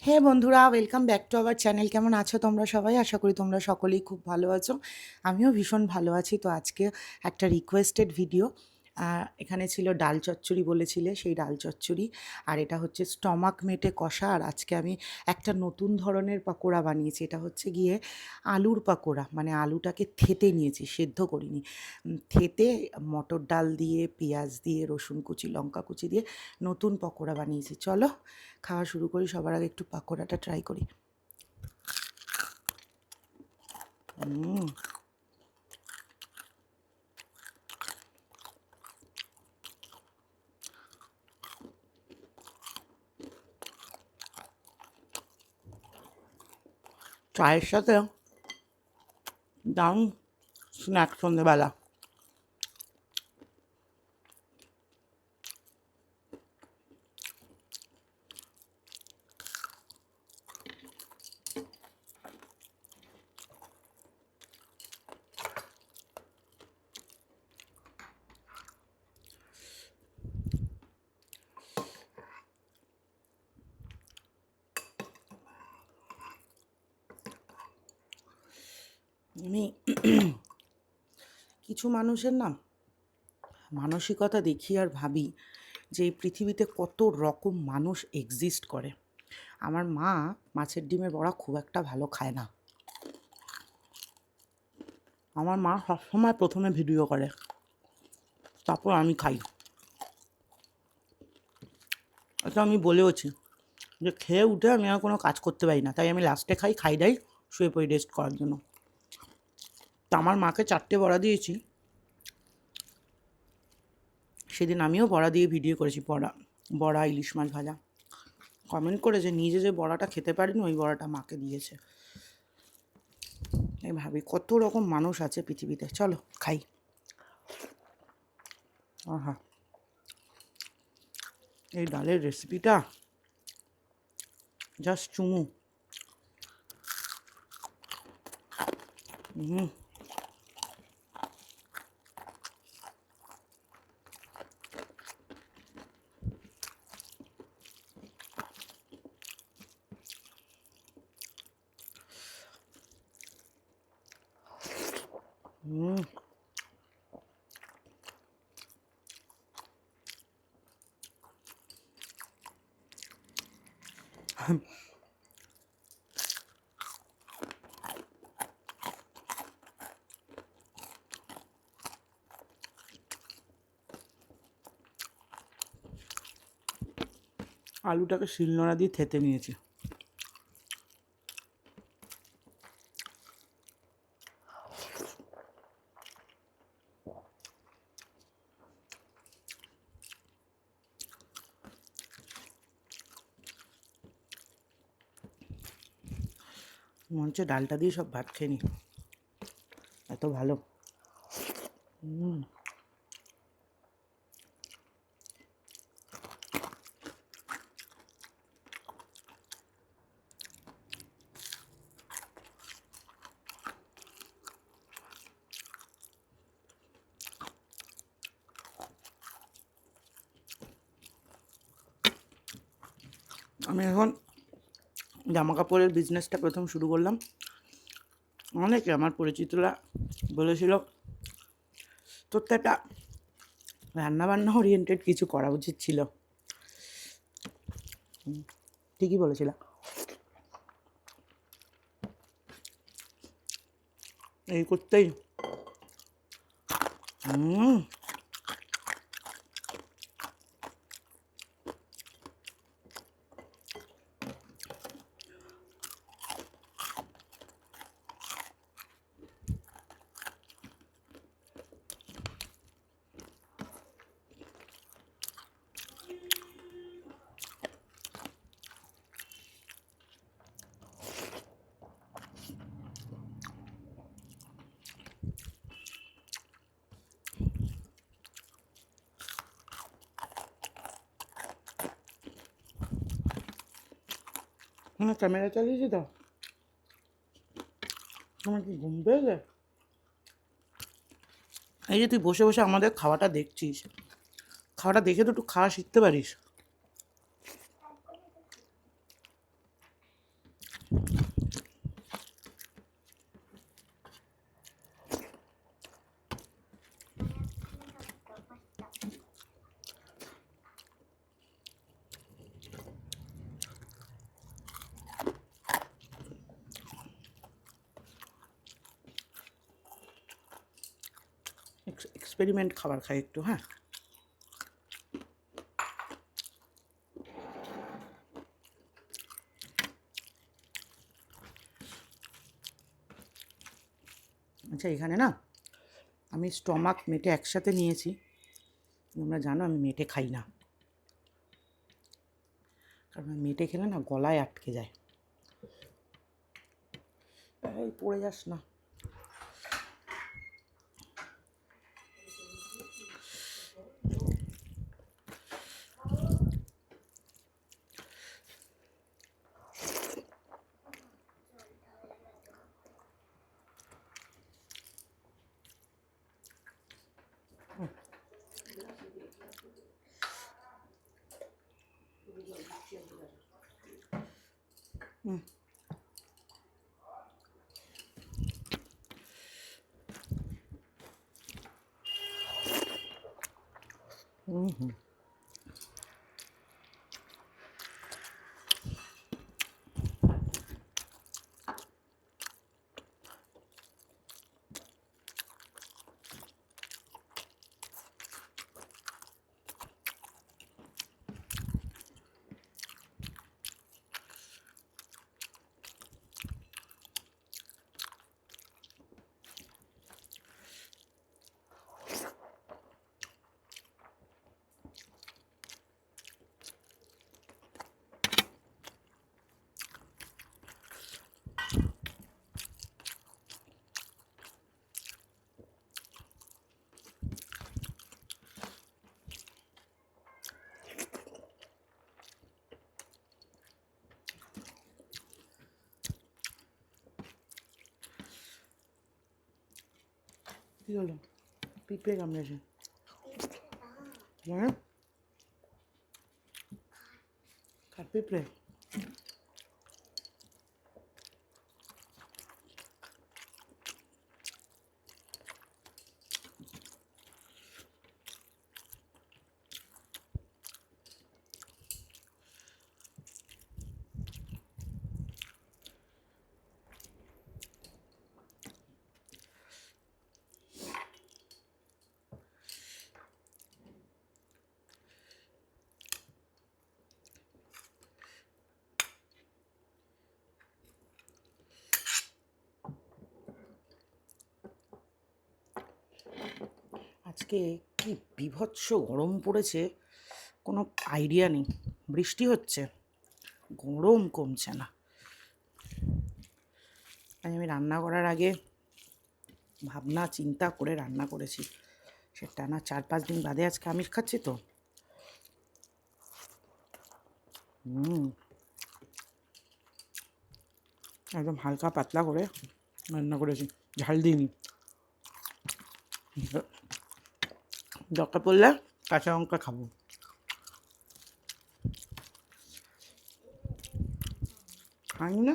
হে বন্ধুরা, welcome back to our channel. কেমন আছো তোমরা সবাই? আশা করি তোমরা সকলেই খুব ভালো আছো। আমিও ভীষণ ভালো আছি। তো আজকে একটা রিকোয়েস্টেড ভিডিও। এখানে ছিল ডাল চচ্চড়ি বলেছিলে, সেই ডাল চচ্চড়ি। আর এটা হচ্ছে স্টমাক মেটে কষা। আর আজকে আমি একটা নতুন ধরনের পাকোড়া বানিয়েছি। এটা হচ্ছে গিয়ে আলুর পাকোড়া, মানে আলুটাকে থেঁতে নিয়েছি, সেদ্ধ করিনি। থেঁতে মটর ডাল দিয়ে, পেঁয়াজ দিয়ে, রসুন কুচি, লঙ্কা কুচি দিয়ে নতুন পকোড়া বানিয়েছি। চলো খাওয়া শুরু করি। সবার আগে একটু পাকোড়াটা ট্রাই করি। হুম, চায়ের সাথে দারুণ স্ন্যাক্স সন্ধ্যেবেলা। আমি কিছু মানুষের না মানসিকতা দেখি আর ভাবি যে এই পৃথিবীতে কত রকম মানুষ এক্সিস্ট করে। আমার মা মাছের ডিমের বড়া খুব একটা ভালো খায় না। আমার মা সবসময় প্রথমে ভিডিও করে, তারপর আমি খাই। এটা আমি বলেওছি যে খেয়ে উঠে আমি আর কোনো কাজ করতে পারি না, তাই আমি লাস্টে খাই, খাই দাই, শুয়ে পড়ি রেস্ট করার জন্য। তা আমার মাকে 4টে বড়া দিয়েছি। সেদিন আমিও বড়া দিয়ে ভিডিও করেছি, বড়া বড়া ইলিশ মাছ ভাজা। কমেন্ট করে যে নিজে যে বড়াটা খেতে পারিনি, ওই বড়াটা মাকে দিয়েছে। এই ভাবি কত রকম মানুষ আছে পৃথিবীতে। চলো খাই। আহা, এই ডালের রেসিপিটা জাস্ট চুমু। হুম, হুম। আলুটাকে শিলনোড়া দিয়ে থেতে নিয়েছি। মনে হচ্ছে ডালটা দিয়ে সব ভাত খেয়ে নি, এত ভালো। হুম, আমি এখন জামা কাপড়ের বিজনেসটা প্রথম শুরু করলাম। অনেকে আমার পরিচিতরা বলেছিল তোর তো একটা রান্নাবান্না ওরিয়েন্টেড কিছু করা উচিত ছিল। ঠিকই বলেছিল। এই করতেই হুম, আমার ক্যামেরা চালিয়েছি তো। আমার কি ঘুম পেয়েছে? এই যে তুই বসে বসে আমাদের খাওয়াটা দেখছিস, খাওয়াটা দেখে তো একটু খাওয়া শিখতে পারিস। এক্সপেরিমেন্ট খাবার খাই একটু, হ্যাঁ। আচ্ছা, এখানে না আমি স্টমাক মেটে একসাথে নিয়েছি। তোমরা জানো আমি মেটে খাই না, কারণ মেটে খেলে না গলায় আটকে যায়। এই পড়ে যাস না। হুম হুম হুম কী হলো? পিঁপড়ে কামড়েছে। হ্যাঁ, কার পিঁপড়ে? আজকে কি বীভৎস গরম পড়েছে, কোনো আইডিয়া নেই। বৃষ্টি হচ্ছে, গরম কমছে না। আজ আমি রান্না করার আগে ভাবনা চিন্তা করে রান্না করেছি। সেটা না 4-5 দিন বাদে আজকে আমিষ খাচ্ছি তো। একদম হালকা পাতলা করে রান্না করেছি, ঝাল দিইনি। দরকার পড়লে কাঁচা লঙ্কা খাবো। খাই না।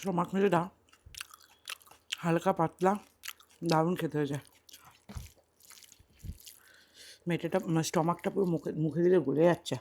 স্টমাক মেরেটা হালকা পাতলা দারুণ খেতে হয়েছে। মেটেটা স্টমাকটা পুরো মুখে মুখে দিলে গলে যাচ্ছে।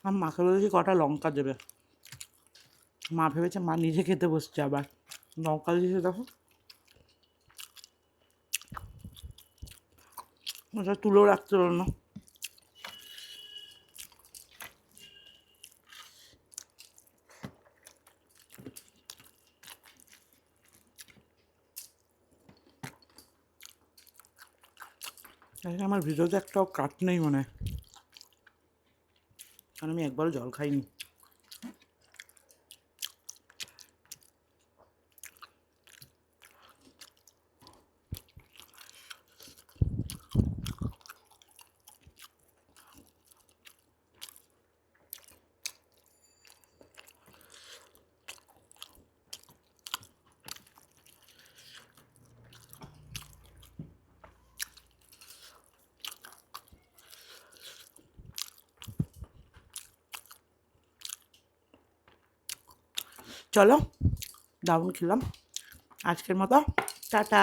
আমি মাকে বলেছি কটা লঙ্কা দেবে, মা ভেবেছে মা নিজে খেতে বসছে, আবার লঙ্কা দিয়েছে দেখো, ওটা তুলেও রাখতে পারো না। আমার ভিডিওতে একটাও কাট নেই মনে হয়, কারণ আমি একবারও জল খাইনি। চলো, দারুণ খেলাম আজকের মতো, টাটা।